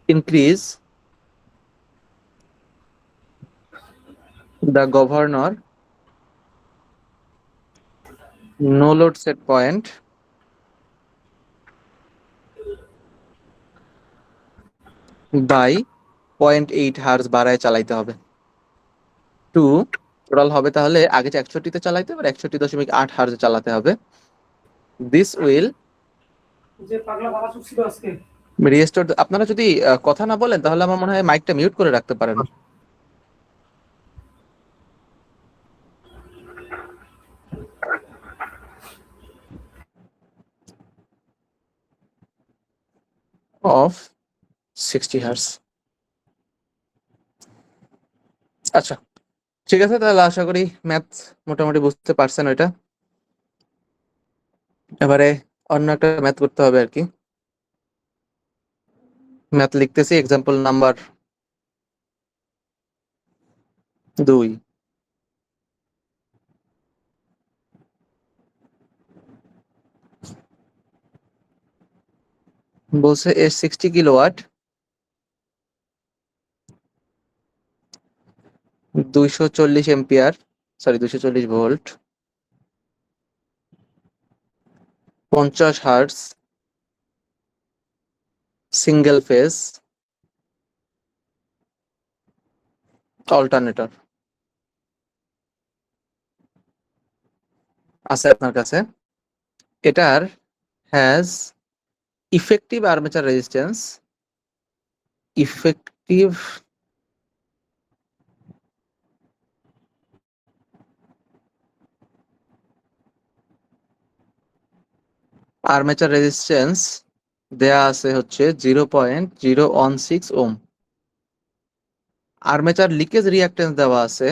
increase the governor no load set point by 0.8 hertz বাড়ায় চালাইতে হবে। টু টোটাল হবে তাহলে আগে যে 61-তে চালাইতে এবার 61.8 হার্জে চালাতে হবে। This will restore. আপনারা যদি কথা না বলেন তাহলে আমার মনে হয় মাইকটা মিউট করে রাখতে পারেন। Of 60 hertz. আচ্ছা ঠিক আছে, তাহলে আশা করি ম্যাথ মোটামুটি বুঝতে পারছেন ওইটা। এবারে অন্য একটা ম্যাথ করতে হবে আর কি। ম্যাথ লিখতেছি, এক্সাম্পল নাম্বার 2। বলছে এ 60 kilowatt 240 ampere, sorry 240 volt, 50 hertz, single phase alternator আছে আপনার কাছে। এটার has effective armature resistance, effective armature resistance দেয়া আছে হচ্ছে 0.016 ওম। আর্মেচার লিকেজ রিঅ্যাক্ট্যান্স দেওয়া আছে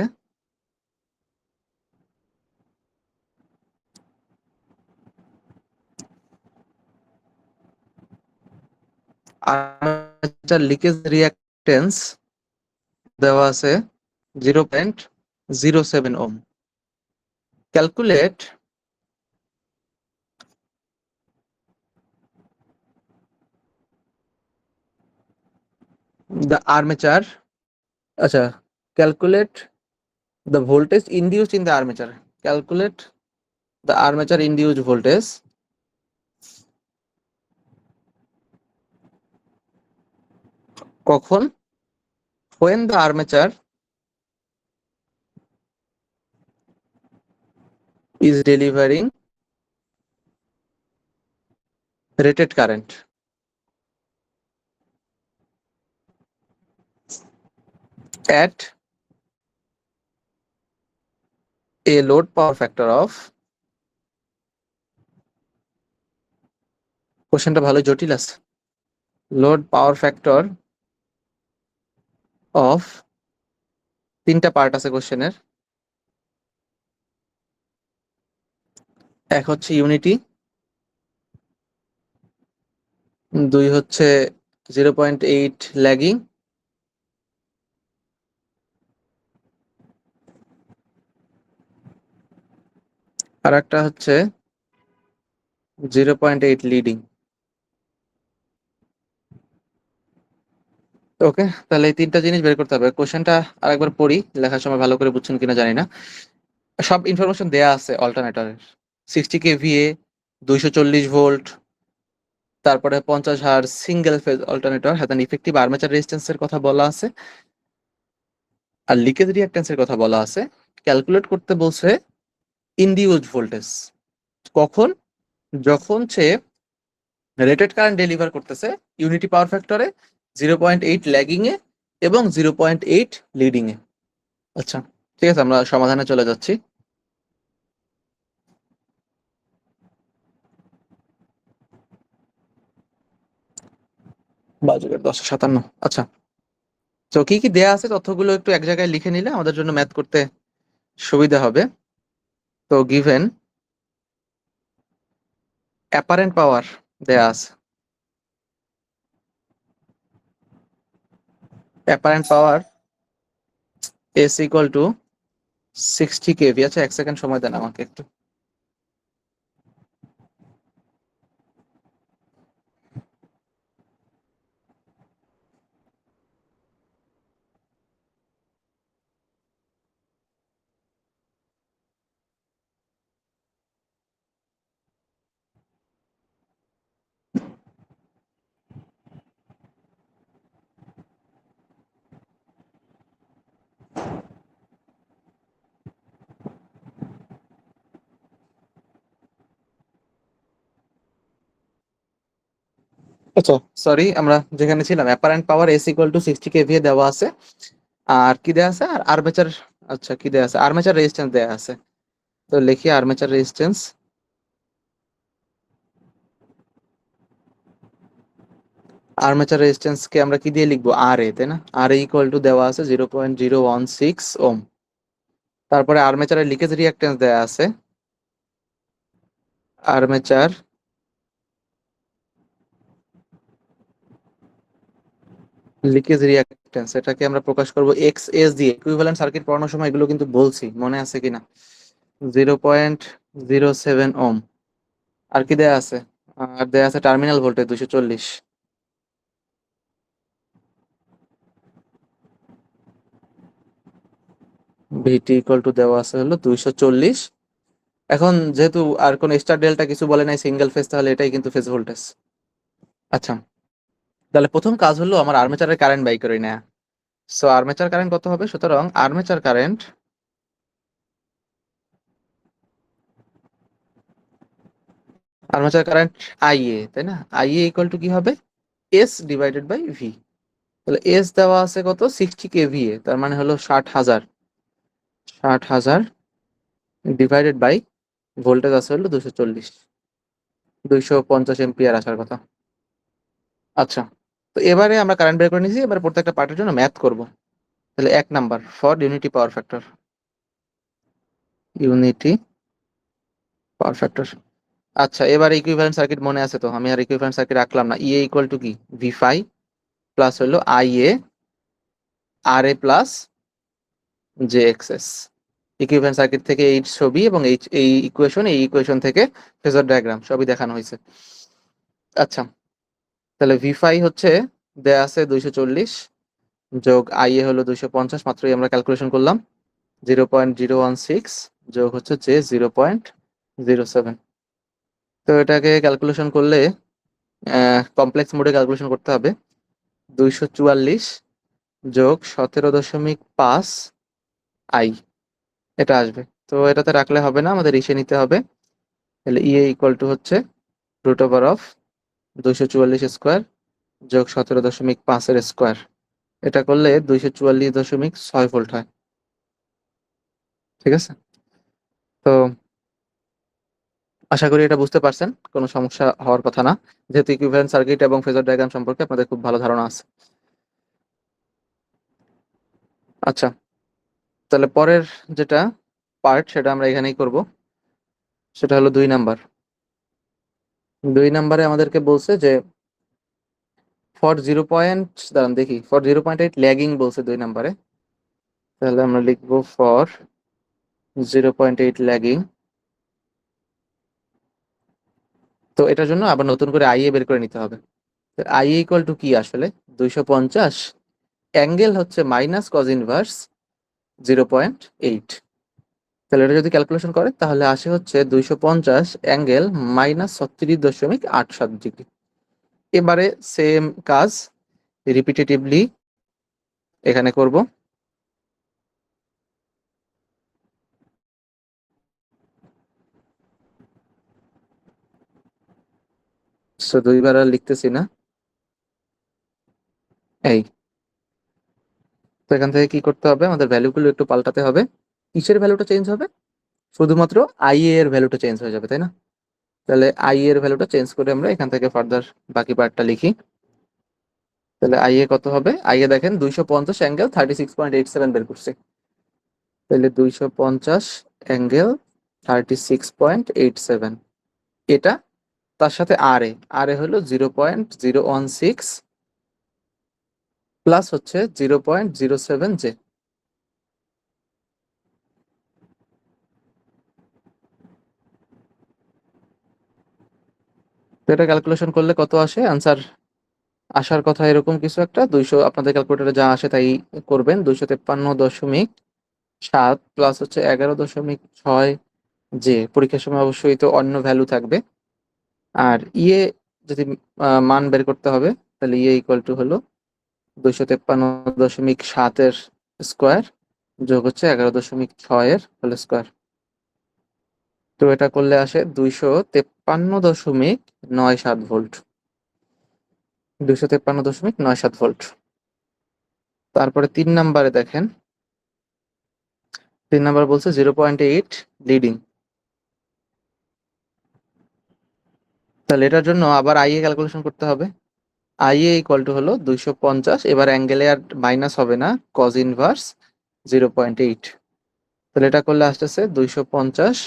আর্মেচার লিকেজ রিঅ্যাক্ট্যান্স দেওয়া আছে 0.07 ওম। ক্যালকুলেট the armature, আচ্ছা calculate the voltage induced in the armature, calculate the armature induced voltage কখন, when the armature is delivering rated current at a load power factor of, কোশ্চেনটা ভালো জটিল আছে, load power factor of, তিনটা part আছে কোশ্চেনের। এক হচ্ছে ইউনিটি, দুই হচ্ছে 0.8 ল্যাগিং, আর একটা হচ্ছে 0.8 লিডিং। ওকে, তাহলে এই তিনটা জিনিস বের করতে হবে। কোশ্চেনটা আরেকবার পড়ি, লেখার সময় ভালো করে বুঝছেন কিনা জানি না। সব ইনফরমেশন দেয়া আছে অল্টারনেটরের, 60 কেভিএ, 240 ভোল্ট, তারপরে 50 হার্জ, সিঙ্গেল ফেজ অল্টারনেটর, হ্যাঁ ইফেক্টিভ আর্মেচার রেজিস্ট্যান্সের কথা বলা আছে, আর লিকেজ রিঅ্যাক্ট্যান্সের কথা বলা আছে। ক্যালকুলেট করতে বলছে ইনডিউসড ভোল্টেজ, কখন, যখন সে রেটেড কারেন্ট ডেলিভার করতেছে ইউনিটি পাওয়ার ফ্যাক্টরে 0.8 ল্যাগিং এ এবং 0.8 লিডিং এ। আচ্ছা ঠিক আছে, আমরা সমাধানে চলে যাচ্ছি। বাজে 10:57। আচ্ছা, তো কি কি দেয়া আছে তথ্যগুলো একটু এক জায়গায় লিখে নিলে আমাদের জন্য ম্যাথ করতে সুবিধা হবে। তো গিভেন অ্যাপারেন্ট পাওয়ার দেয়া আছে, apparent power S equal to 60 kV। আচ্ছা, 1 সেকেন্ড সময় দেন আমাকে একটু। আচ্ছা, সরি, আমরা যেখানে ছিলাম, apparent power S equal to 60 kVA দেওয়া আছে। আর কি দেওয়া আছে? আর আর্মেচার, আচ্ছা কি দেওয়া আছে? আর্মেচার রেজিস্ট্যান্স দেওয়া আছে। তো লিখি আর্মেচার রেজিস্ট্যান্স। আর্মেচার রেজিস্ট্যান্স কে আমরা কি দিয়ে লিখবো? আর এ, তাই না? আর এ ইকুয়াল টু দেওয়া আছে 0.016 ওম। তারপরে আর্মেচারের লিকেজ রিঅ্যাক্ট্যান্স দেওয়া আছে। আর্মেচার লিকেজ রিঅ্যাক্ট্যান্স, এটাকে আমরা প্রকাশ করব এক্স এস দিয়ে। ইকুইভ্যালেন্ট সার্কিট পড়ানোর সময় এগুলো কিন্তু বলছি, মনে আছে কিনা? 0.07 ওম। আর কি দেয়া আছে? আর দেয়া আছে terminal voltage 240। VT equal to দেওয়া আছে হলো 240। এখন যেহেতু আর কোন স্টার ডেল্টা কিছু বলে নাই, সিঙ্গেল ফেজ, তাহলে এটাই কিন্তু ফেজ ভোল্টেজ। আচ্ছা, তাহলে প্রথম কাজ হলো আমার আর্মেচারের কারেন্ট বাই করে নেয়া। সো আর্মেচার কারেন্ট কত হবে? সুতরাং আর্মেচার কারেন্ট আইএ, তাই না? আইএ ইকুয়াল টু কি হবে? S divided by V. তাহলে এস দেওয়া আছে কত? 60 kVA, তার মানে হলো 60,000। 60,000 ডিভাইডেড বাই ভোল্টেজ আছে হলো 240, 250 এম্পিয়ার আসার কথা। আচ্ছা, তো এবারে আমরা কারেন্ট বের করে নিয়েছি, এবার প্রত্যেকটা পার্টের জন্য ম্যাথ করব। তাহলে 1 number, for unity power factor. Unity power factor. আচ্ছা, এবার ইকুইভ্যালেন্ট সার্কিট মনে আছে তো? আমি আর ইকুইভ্যালেন্ট সার্কিট রাখলাম না। ইএ ইকুয়াল টু কি? ভি ফাই প্লাস হলো IA R A plus J X S. Equivalent circuit থেকে এই ছবি এবং এই ইকুয়েশন থেকে ফেজর ডায়াগ্রাম সবই দেখানো হয়েছে। আচ্ছা, তাহলে ভি ফাই হচ্ছে দেয়া আছে 240 যোগ আইএ হলো 250, মাত্রই আমরা ক্যালকুলেশন করলাম। 0.016 যোগ হচ্ছে যে 0.07। তো এটাকে ক্যালকুলেশন করলে কমপ্লেক্স মোডে ক্যালকুলেশন করতে হবে। 244 যোগ 17.5 আই, এটা আসবে। তো এটাতে রাখলে হবে না, আমাদের ইসে নিতে হবে। তাহলে ইএ ইকুয়াল টু হচ্ছে রুট ওভার অফ 244 স্কোয়ার যোগ 17.5 স্কোয়ার। এটা করলে 244.6 ভোল্ট হয়। ঠিক আছে, তো আশা করি এটা বুঝতে পারছেন, কোনো সমস্যা হওয়ার কথা না, যেহেতু ইকুইভ্যালেন্ট সার্কিট এবং ফেজর ডায়াগ্রাম সম্পর্কে আপনাদের খুব ভালো ধারণা আছে। আচ্ছা, তাহলে পরের যেটা পার্ট সেটা আমরা এখানেই করব। সেটা হলো 2 নাম্বার। 2 নাম্বারে আমাদেরকে বলছে যে ফর 0. দাঁড়ান দেখি, ফর 0.8 ল্যাগিং বলছে 2 নাম্বারে। তাহলে আমরা লিখবো ফর 0.8 ল্যাগিং। তো এটার জন্য আবার নতুন করে আইএ বের করে নিতে হবে। আইএ ইকুয়াল টু কি আসলে? 250 অ্যাঙ্গেল হচ্ছে মাইনাস কজ ইনভার্স 0.8। তাহলে এটা যদি ক্যালকুলেশন করে তাহলে আসে হচ্ছে 250 অ্যাঙ্গেল মাইনাস 36.87 ডিগ্রি। এবারে সেম কাজ রিপিটেটিভলি এখানে করব। সো 2বার আর লিখতেছি না। এই, তো এখান থেকে কি করতে হবে? আমাদের ভ্যালুগুলো একটু পাল্টাতে হবে। কিসের ভ্যালুটা চেঞ্জ হবে? শুধুমাত্র আইএ এর ভ্যালুটা চেঞ্জ হয়ে যাবে, তাই না? তাহলে আইএ এর ভ্যালুটা চেঞ্জ করে আমরা এখান থেকে ফার্দার বাকি পার্টটা লিখি। তাহলে আইএ কত হবে? আইএ দেখেন 250 অ্যাঙ্গেল 36.87 বের করছে। তাহলে 250 অ্যাঙ্গেল 36.87, এটা তার সাথে আর এ হলো 0.016 প্লাস হচ্ছে 0.07 জে। তো এটা ক্যালকুলেশন করলে কত আসে আনসার? আসার কথা এরকম কিছু একটা 200, আপনাদের ক্যালকুলেটরে যা আসে তাই করবেন। 253.7 প্লাস হচ্ছে 11.6, যে পরীক্ষার সময় অবশ্যই তো অন্য ভ্যালু থাকবে। আর যদি মান বের করতে হবে, তাহলে ইকুয়াল টু হলো 253.7 স্কোয়ার যোগ হচ্ছে 11.6 হোল স্কোয়ার। তো এটা করলে আসে 253.97 ভোল্ট। 253.97 ভোল্ট। তারপরে 3 নাম্বারে দেখেন, 3 নাম্বার বলছে 0.8 লিডিং। তাহলে এটার জন্য আবার আইএ ক্যালকুলেশন করতে হবে। আইএ ইকুয়াল টু হলো 250, এবার অ্যাঙ্গেলে আর মাইনাস হবে না, কজ ইনভার্স 0.8। তাহলে এটা করলে আসতেছে 250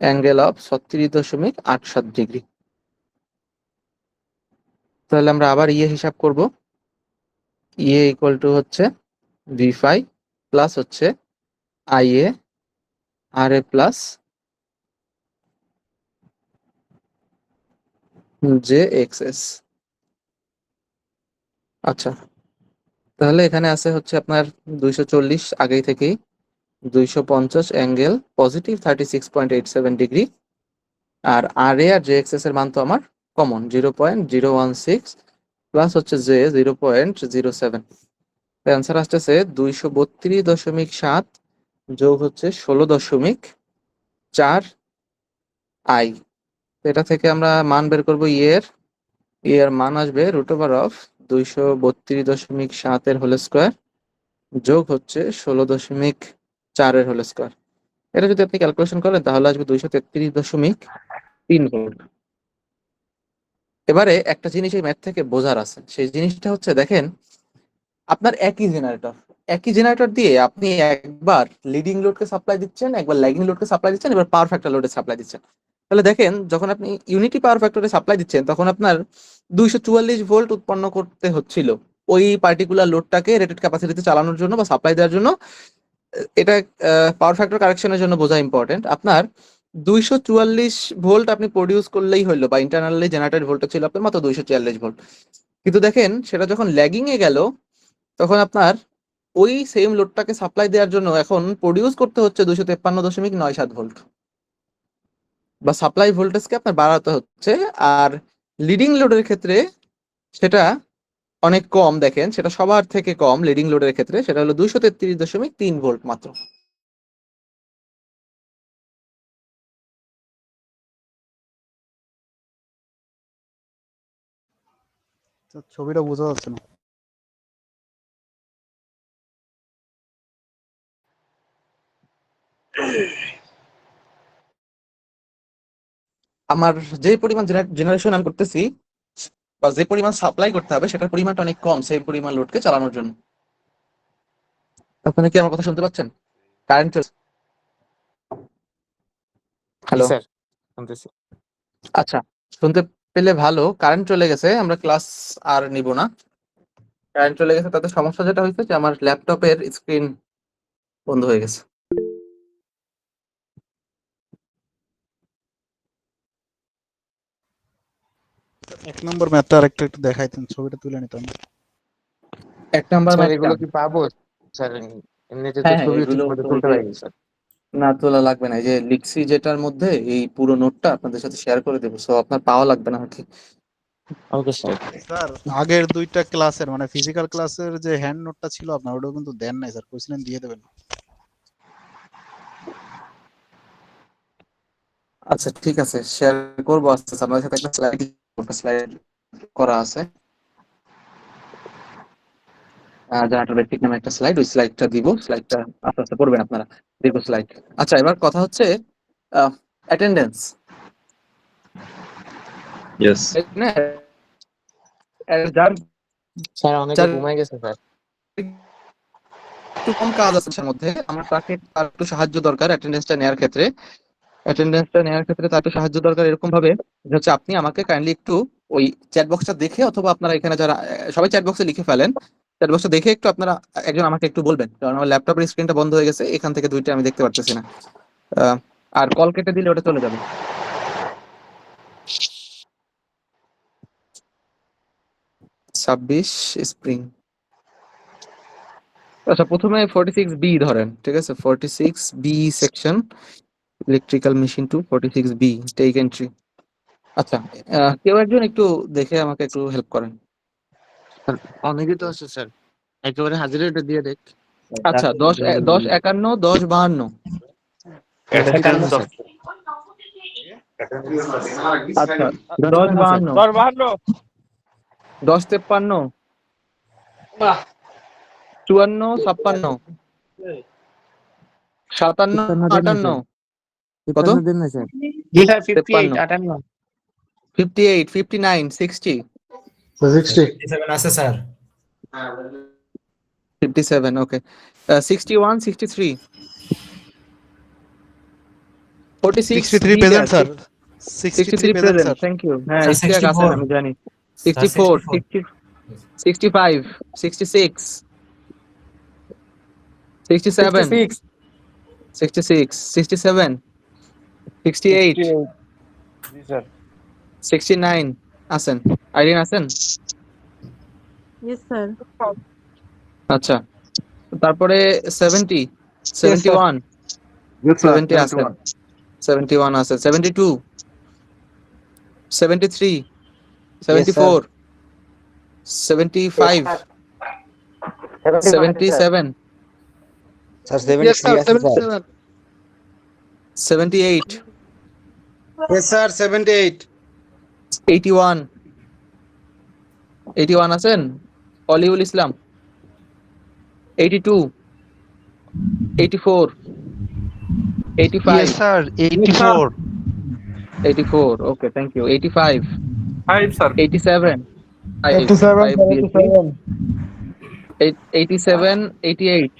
অ্যাঙ্গেল অফ 36.87 ডিগ্রি। তাহলে আমরা আবার হিসাব করব। ইকুয়াল টু হচ্ছে V5 প্লাস হচ্ছে IA R A plus J X S. আচ্ছা, তাহলে এখানে আছে হচ্ছে আপনার 240 আগেই থেকেই, 250 অ্যাঙ্গেল পজিটিভ 36.87 ডিগ্রি। আর আর এ আর জে এক্স এস এর মান তো আমার কমন, 0.016 প্লাস হচ্ছে জে 0.07। অ্যান্সার আসতেছে 232.7 যোগ হচ্ছে 16.4 আই। এটা থেকে আমরা মান বের করবো এর মান আসবে √অফ 232.7 হোল স্কোয়ার যোগ হচ্ছে 16.4 হোল স্কোয়ার। এটা যদি আপনি ক্যালকুলেশন করেন তাহলে আসবে 233.3 ভোল্ট। এবারে একটা জিনিস এই ম্যাথ থেকে বোঝার আছে, সেই জিনিসটা হচ্ছে দেখেন, আপনার একই জেনারেটর দিয়ে আপনি একবার লিডিং লোডকে সাপ্লাই দিচ্ছেন, একবার ল্যাগিং লোডকে সাপ্লাই দিচ্ছেন, এবার পাওয়ার ফ্যাক্টর লোডে সাপ্লাই দিচ্ছেন। তাহলে দেখেন, যখন আপনি ইউনিটি পাওয়ার ফ্যাক্টরে সাপ্লাই দিচ্ছেন তখন আপনার 244 ভোল্ট উৎপন্ন করতে হচ্ছিল ওই পার্টিকুলার লোডটাকে রেটেড ক্যাপাসিটিতে চালানোর জন্য বা সাপ্লাই দেওয়ার জন্য। এটা পাওয়ার ফ্যাক্টর কারেকশনের জন্য বোঝা ইম্পর্টেন্ট। আপনার 244 ভোল্ট আপনি প্রডিউস করলেই হলো, বা ইন্টারনালি জেনারেটেড ভোল্টেজ ছিল আপনার মাত্র 246 ভোল্ট। কিন্তু দেখেন, সেটা যখন ল্যাগিং এ গেল তখন আপনার ওই সেম লোডটাকে সাপ্লাই দেওয়ার জন্য এখন প্রডিউস করতে হচ্ছে 253.97 ভোল্ট, বা সাপ্লাই ভোল্টেজকে আপনার বাড়াতে হচ্ছে। আর লিডিং লোডের ক্ষেত্রে সেটা অনেক কম, দেখেন সেটা সবার থেকে কম লিডিং লোডের ক্ষেত্রে, সেটা হলো 233.3 ভোল্ট মাত্র। তো ছবিটা বোঝা যাচ্ছে না। আমার যে পরিমাণ জেনারেশন আমি করতেছি বা যে পরিমাণ সাপ্লাই করতে হবে সেটার পরিমাণটা অনেক কম সেই পরিমাণ লোডকে চালানোর জন্য। আপনারা কি আমার কথা শুনতে পাচ্ছেন? কারেন্ট, জি হ্যালো? স্যার, শুনতেছি। আচ্ছা, শুনতে পেলে ভালো। কারেন্ট চলে গেছে, আমরা ক্লাস আর নিব না। কারেন্ট চলে গেছে, তাতে সমস্যা যেটা হয়েছে যে আমার ল্যাপটপের স্ক্রিন বন্ধ হয়ে গেছে। 1 নম্বর ম্যাথটা আরেকটু একটু দেখাইতেন, ছবিটা তুলে নিতাম। 1 নাম্বার স্যার ম্যাথটা, এগুলো কি পাবো? স্যার এমনিতে তো হ্যাঁ হ্যাঁ, ছবি ঠিক এগুলো মতো তো ওই তুলতে যে পারিনি স্যার। না, তোলা লাগবে না, এই যে লিখছি যেটার মধ্যে এই পুরো নোটটা আপনাদের সাথে শেয়ার করে দেবো, সো আপনার পাওয়া লাগবে না আর কি। Okay sir. স্যার আগের 2টা ক্লাসের মানে ফিজিক্যাল ক্লাসের যে হ্যান্ড নোটটা ছিল আপনার, ওটাও কিন্তু দেন নাই স্যার, কইছিলেন দিয়ে দেবেন। আচ্ছা ঠিক আছে, শেয়ার করবো আস্তে আস্তে। আপনাদের সাথে একটা স্লাইড করা আছে, জেনারেটর বেসিক নামে একটা স্লাইড, ওই স্লাইডটা দিব, স্লাইডটা আস্তে আস্তে করবেন আপনারা, দীর্ঘ স্লাইড। আচ্ছা, এবার কথা হচ্ছে অ্যাটেন্ডেন্স। Yes. যার স্যার অনেকে যার ঘুমাই গেছে স্যার। একটু কম কাজ আছে তার মধ্যে, আমার তাকে তার একটু সাহায্য দরকার অ্যাটেন্ডেন্সটা নেওয়ার ক্ষেত্রে। তার একটু সাহায্য দরকার এরকম ভাবে যে হচ্ছে আপনি আমাকে কাইন্ডলি একটু ওই চ্যাট বক্সটা দেখে, অথবা আপনারা এখানে যারা সবাই চ্যাট বক্সে লিখে ফেলেন, চ্যাট বক্সটা দেখে একটু আপনারা একজন আমাকে একটু বলবেন, কারণ আমার ল্যাপটপের স্ক্রিনটা বন্ধ হয়ে গেছে, এখান থেকে 2টা আমি দেখতে পারতেছি না। আর কল কেটে দিলে ওটা চলে যাবে। 26 স্প্রিং। আচ্ছা, প্রথমে 46B ধরেন, ঠিক আছে? 46B section, electrical machine two 46B take entry. আচ্ছা, কেউ একজন একটু দেখে আমাকে একটু হেল্প করেন। অনেকই তো আছে স্যার, একেবারে হাজিরা এটা দিয়ে দেখ। আচ্ছা, 10 51 10 52। এটা ঠিক আছে স্যার। আচ্ছা, 10 52 10 53 54 56 57 58 কত? দিন না স্যার। 58 58 59 60 আছে sir. 57 okay. 61 63 46 63 present sir. 63 present, thank you. হ্যাঁ, স্যার, ইশতিয়াক আছেন, 64 আমি জানি। 64 60 65 66 67 66 67 68 69 আছেন। আইরিন আছেন? Yes, sir. আচ্ছা, তারপরে 70 71 70 আছেন, 71 আছে। 72 73 74 75 77 Yes, sir. 77. 78 Yes, sir. 78. 81 81 আছেন? অলিউল ইসলাম 82 84 85 Yes, sir. 84. 84 okay, thank you. 85 5 sir. 87 87. 87 88